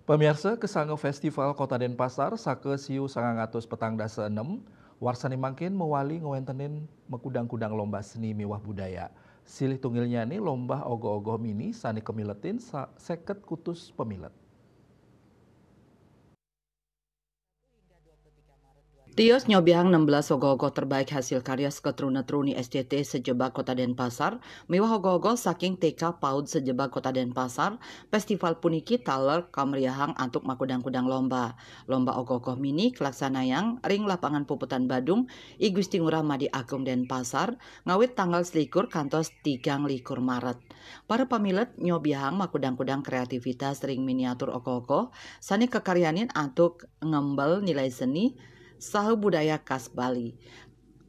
Pemirsa Kesanga Festival Kota Denpasar sake siu 900 petang dasa 6 warsani mangkin mewali ngewentenin mekudang-kudang lomba seni miwah budaya. Silih tunggilnya nih lomba ogoh-ogoh mini sani kemiletin seket kutus pemilet. Tios nyobiang 16 ogoh-ogoh terbaik hasil karya Seketruna-truni SDT sejebak Kota Denpasar, mewah ogoh-ogoh saking TK PAUD sejebak Kota Denpasar, festival puniki taler kameriahang antuk makudang-kudang lomba. Lomba ogoh-ogoh mini kelaksanayang ring lapangan puputan Badung, I Gusti Ngurah Madi Agung Denpasar, ngawit tanggal 21 kantos 3 likur Maret. Para pamilet nyobiang makudang-kudang kreativitas ring miniatur ogoh-ogoh, sani kekaryanin antuk ngembel nilai seni, saha budaya khas Bali.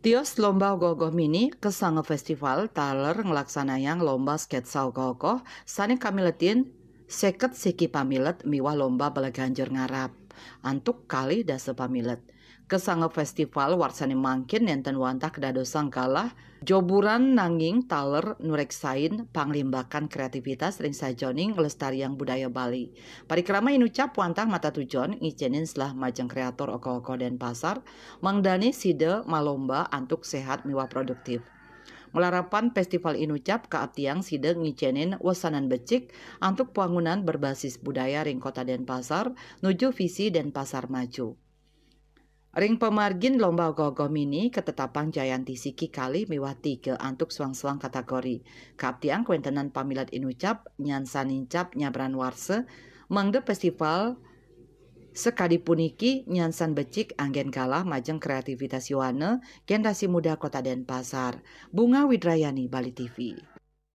Tios lomba ogoh-ogoh mini Kesanga Festival taler ngelaksanayang lomba sketsa ogoh-ogoh sani kamiletin seket siki pamilet miwah lomba balaganjur ngarap. Antuk kali dasa pamilet. Kesanga Festival warsani mangkin nenten wantah kedadosan kalah joburan nanging taler nureksain panglimbakan kreativitas ring sajoning lestariang budaya Bali. Parikrama inucap wantah mata tujon ngicenin selah majeng kreator ogoh-ogoh Denpasar mangdani side malomba antuk sehat miwah produktif. Melarapan festival inucap kaaptiang side ngicenin wasanan becik antuk pembangunan berbasis budaya ring Kota Denpasar nuju visi Denpasar maju. Ring pemargin lomba ogoh-ogoh mini ketetapan Jayanti Siki kali miwah 3 antuk suang-suang kategori. Kaaptiang kuentenan pamilat inucap nyansan incap nyabran warse mangde festival sekadi puniki nyansan becik anggen kalah majeng kreativitas Yohane generasi muda Kota Denpasar. Bunga Widrayani, Bali TV.